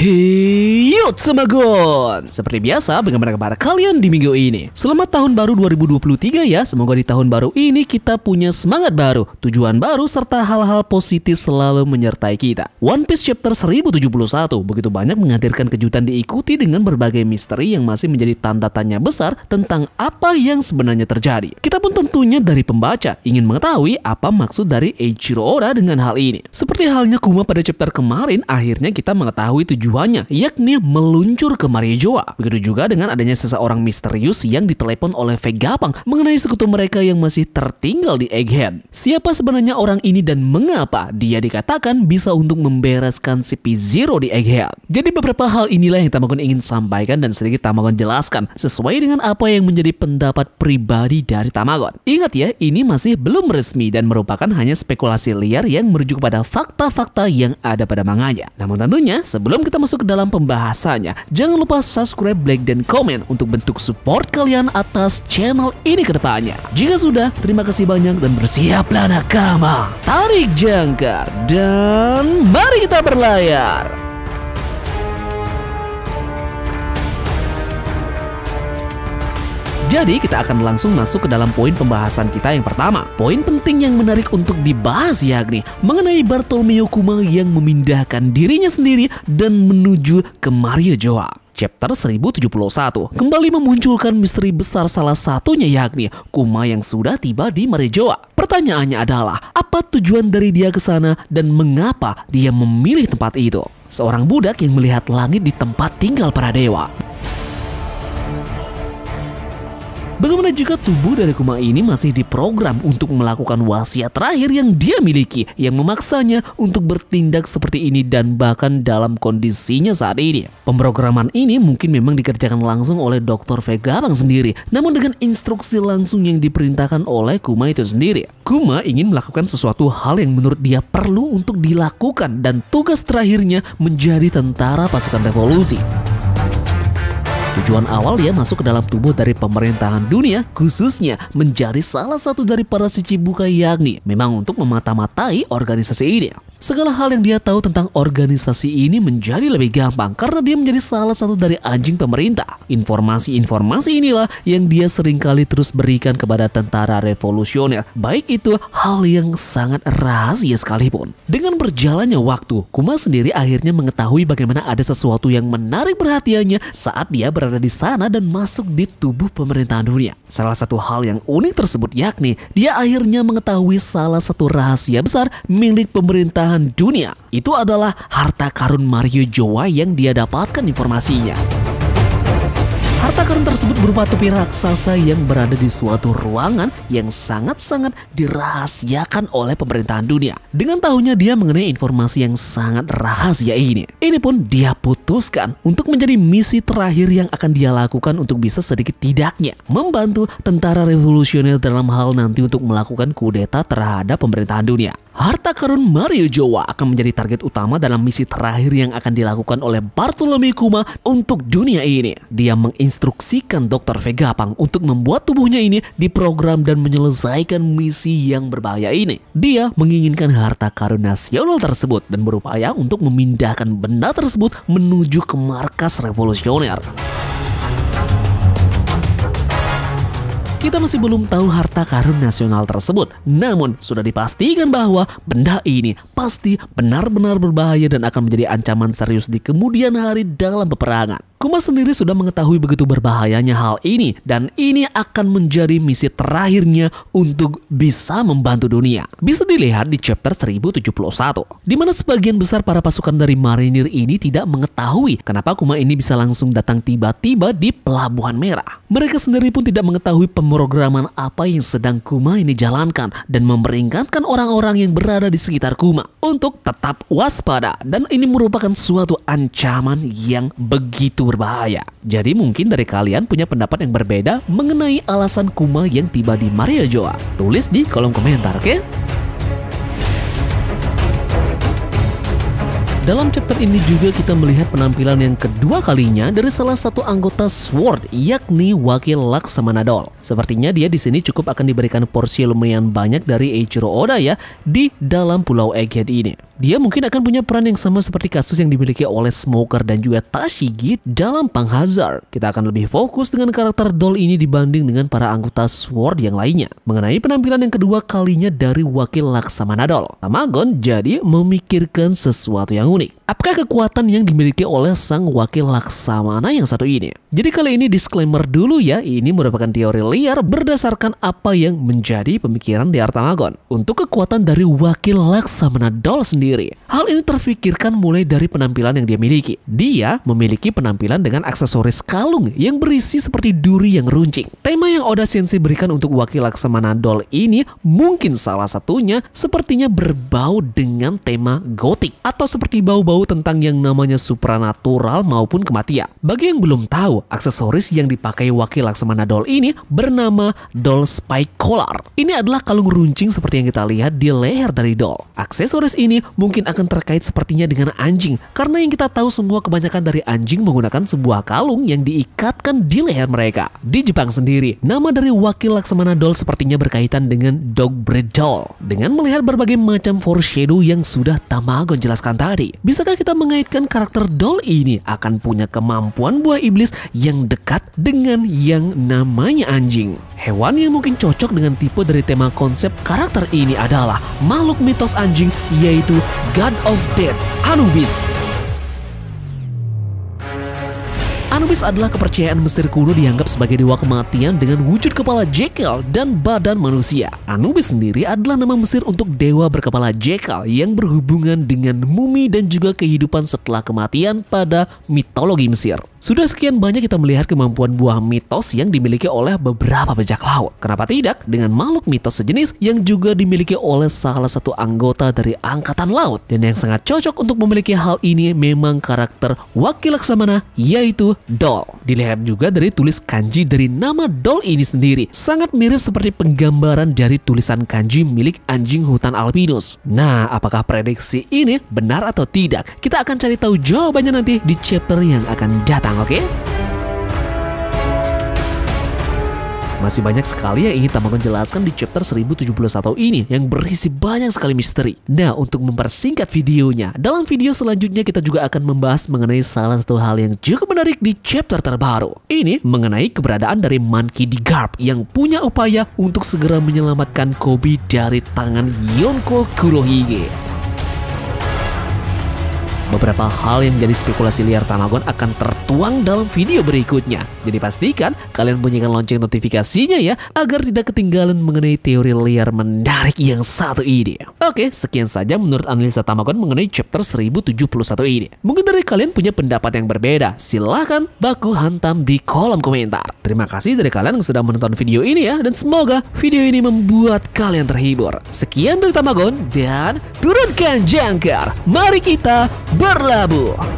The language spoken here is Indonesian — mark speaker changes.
Speaker 1: Hey Semagon, seperti biasa bagaimana kabar kalian di minggu ini? Selamat tahun baru 2023 ya. Semoga di tahun baru ini kita punya semangat baru, tujuan baru serta hal-hal positif selalu menyertai kita. One Piece chapter 1071 begitu banyak menghadirkan kejutan diikuti dengan berbagai misteri yang masih menjadi tanda tanya besar tentang apa yang sebenarnya terjadi. Kita pun tentunya dari pembaca ingin mengetahui apa maksud dari Eiichiro Oda dengan hal ini. Seperti halnya Kuma pada chapter kemarin, akhirnya kita mengetahui tujuannya, yakni meluncur ke Mariojoa. Begitu juga dengan adanya seseorang misterius yang ditelepon oleh Vegapunk mengenai sekutu mereka yang masih tertinggal di Egghead. Siapa sebenarnya orang ini dan mengapa dia dikatakan bisa untuk membereskan si P-Zero di Egghead? Jadi beberapa hal inilah yang Tamagon ingin sampaikan dan sedikit Tamagon jelaskan sesuai dengan apa yang menjadi pendapat pribadi dari Tamagon. Ingat ya, ini masih belum resmi dan merupakan hanya spekulasi liar yang merujuk pada fakta-fakta yang ada pada manganya. Namun tentunya sebelum kita masuk ke dalam pembahasannya, jangan lupa subscribe, like, dan komen untuk bentuk support kalian atas channel ini ke depannya. Jika sudah, terima kasih banyak dan bersiaplah nakama. Tarik jangkar dan mari kita berlayar. Jadi kita akan langsung masuk ke dalam poin pembahasan kita yang pertama. Poin penting yang menarik untuk dibahas yakni mengenai Bartolomeo Kuma yang memindahkan dirinya sendiri dan menuju ke Mariojoa. Chapter 1071 kembali memunculkan misteri besar, salah satunya yakni Kuma yang sudah tiba di Mariojoa. Pertanyaannya adalah, apa tujuan dari dia ke sana dan mengapa dia memilih tempat itu? Seorang budak yang melihat langit di tempat tinggal para dewa. Bagaimana jika tubuh dari Kuma ini masih diprogram untuk melakukan wasiat terakhir yang dia miliki, yang memaksanya untuk bertindak seperti ini dan bahkan dalam kondisinya saat ini? Pemrograman ini mungkin memang dikerjakan langsung oleh Dr. Vegapunk sendiri, namun dengan instruksi langsung yang diperintahkan oleh Kuma itu sendiri. Kuma ingin melakukan sesuatu hal yang menurut dia perlu untuk dilakukan dan tugas terakhirnya menjadi tentara pasukan revolusi. Tujuan awal dia masuk ke dalam tubuh dari pemerintahan dunia, khususnya menjadi salah satu dari para Shichibukai, yakni memang untuk memata-matai organisasi ini. Segala hal yang dia tahu tentang organisasi ini menjadi lebih gampang karena dia menjadi salah satu dari anjing pemerintah. Informasi-informasi inilah yang dia seringkali terus berikan kepada tentara revolusioner, baik itu hal yang sangat rahasia sekalipun. Dengan berjalannya waktu, Kuma sendiri akhirnya mengetahui bagaimana ada sesuatu yang menarik perhatiannya saat dia berada di sana dan masuk di tubuh pemerintahan dunia. Salah satu hal yang unik tersebut yakni dia akhirnya mengetahui salah satu rahasia besar milik pemerintahan dunia. Itu adalah harta karun Mariojoa yang dia dapatkan informasinya. Harta karun tersebut berupa topi raksasa yang berada di suatu ruangan yang sangat-sangat dirahasiakan oleh pemerintahan dunia. Dengan tahunya dia mengenai informasi yang sangat rahasia ini pun dia putuskan untuk menjadi misi terakhir yang akan dia lakukan untuk bisa sedikit tidaknya membantu tentara revolusioner dalam hal nanti untuk melakukan kudeta terhadap pemerintahan dunia. Harta karun Mariojoa akan menjadi target utama dalam misi terakhir yang akan dilakukan oleh Bartolomeo Kuma untuk dunia ini. Dia menginstruksikan Dr. Vegapunk untuk membuat tubuhnya ini diprogram dan menyelesaikan misi yang berbahaya ini. Dia menginginkan harta karun nasional tersebut dan berupaya untuk memindahkan benda tersebut menuju ke markas revolusioner. Kita masih belum tahu harta karun nasional tersebut, namun sudah dipastikan bahwa benda ini pasti benar-benar berbahaya dan akan menjadi ancaman serius di kemudian hari dalam peperangan. Kuma sendiri sudah mengetahui begitu berbahayanya hal ini dan ini akan menjadi misi terakhirnya untuk bisa membantu dunia. Bisa dilihat di chapter 1071, di mana sebagian besar para pasukan dari marinir ini tidak mengetahui kenapa Kuma ini bisa langsung datang tiba-tiba di Pelabuhan Merah. Mereka sendiri pun tidak mengetahui pemrograman apa yang sedang Kuma ini jalankan dan memperingatkan orang-orang yang berada di sekitar Kuma untuk tetap waspada dan ini merupakan suatu ancaman yang begitu berbahaya. Jadi mungkin dari kalian punya pendapat yang berbeda mengenai alasan Kuma yang tiba di Mariojoa. Tulis di kolom komentar, oke? Dalam chapter ini juga kita melihat penampilan yang kedua kalinya dari salah satu anggota SWORD, yakni Wakil Laksamana Doll. Sepertinya dia di sini cukup akan diberikan porsi lumayan banyak dari Eiichiro Oda ya di dalam Pulau Egghead ini. Dia mungkin akan punya peran yang sama seperti kasus yang dimiliki oleh Smoker dan juga Tashigi dalam Punk Hazard. Kita akan lebih fokus dengan karakter Doll ini dibanding dengan para anggota Sword yang lainnya. Mengenai penampilan yang kedua kalinya dari wakil Laksamana Doll, Tamagon jadi memikirkan sesuatu yang unik. Apakah kekuatan yang dimiliki oleh sang wakil Laksamana yang satu ini? Jadi kali ini disclaimer dulu ya, ini merupakan teori liar berdasarkan apa yang menjadi pemikiran di Tamagon. Untuk kekuatan dari wakil Laksamana Doll sendiri, hal ini terfikirkan mulai dari penampilan yang dia miliki. Dia memiliki penampilan dengan aksesoris kalung yang berisi seperti duri yang runcing. Tema yang Oda Sensei berikan untuk wakil Laksamana Doll ini mungkin salah satunya sepertinya berbau dengan tema gotik atau seperti bau-bau tentang yang namanya supranatural maupun kematian. Bagi yang belum tahu, aksesoris yang dipakai wakil Laksamana Doll ini bernama Doll Spike Collar. Ini adalah kalung runcing seperti yang kita lihat di leher dari Doll. Aksesoris ini mungkin akan terkait sepertinya dengan anjing, karena yang kita tahu semua kebanyakan dari anjing menggunakan sebuah kalung yang diikatkan di leher mereka. Di Jepang sendiri, nama dari wakil Laksamana Doll sepertinya berkaitan dengan Dog Breed Doll. Dengan melihat berbagai macam foreshadow yang sudah Tamagon jelaskan tadi, bisakah kita mengaitkan karakter Doll ini akan punya kemampuan buah iblis yang dekat dengan yang namanya anjing? Hewan yang mungkin cocok dengan tipe dari tema konsep karakter ini adalah makhluk mitos anjing, yaitu God of Death, Anubis. Anubis adalah kepercayaan Mesir kuno dianggap sebagai dewa kematian dengan wujud kepala jekal dan badan manusia. Anubis sendiri adalah nama Mesir untuk dewa berkepala jekal yang berhubungan dengan mumi dan juga kehidupan setelah kematian pada mitologi Mesir. Sudah sekian banyak kita melihat kemampuan buah mitos yang dimiliki oleh beberapa bajak laut. Kenapa tidak dengan makhluk mitos sejenis yang juga dimiliki oleh salah satu anggota dari Angkatan Laut? Dan yang sangat cocok untuk memiliki hal ini memang karakter wakil Laksamana, yaitu Doll. Dilihat juga dari tulis kanji dari nama Doll ini sendiri, sangat mirip seperti penggambaran dari tulisan kanji milik anjing hutan albinus. Nah, apakah prediksi ini benar atau tidak? Kita akan cari tahu jawabannya nanti di chapter yang akan datang. Oke? Masih banyak sekali yang ingin Tamagon jelaskan di chapter 1071 ini yang berisi banyak sekali misteri. Nah, untuk mempersingkat videonya, dalam video selanjutnya kita juga akan membahas mengenai salah satu hal yang cukup menarik di chapter terbaru. Ini mengenai keberadaan dari Monkey D. Garp yang punya upaya untuk segera menyelamatkan Koby dari tangan Yonko Kurohige. Beberapa hal yang jadi spekulasi liar Tamagon akan tertuang dalam video berikutnya. Jadi pastikan kalian bunyikan lonceng notifikasinya ya, agar tidak ketinggalan mengenai teori liar menarik yang satu ini. Oke, sekian saja menurut analisa Tamagon mengenai chapter 1071 ini. Mungkin dari kalian punya pendapat yang berbeda, silahkan baku hantam di kolom komentar. Terima kasih dari kalian yang sudah menonton video ini ya, dan semoga video ini membuat kalian terhibur. Sekian dari Tamagon dan turunkan jangkar. Mari kita berlabuh.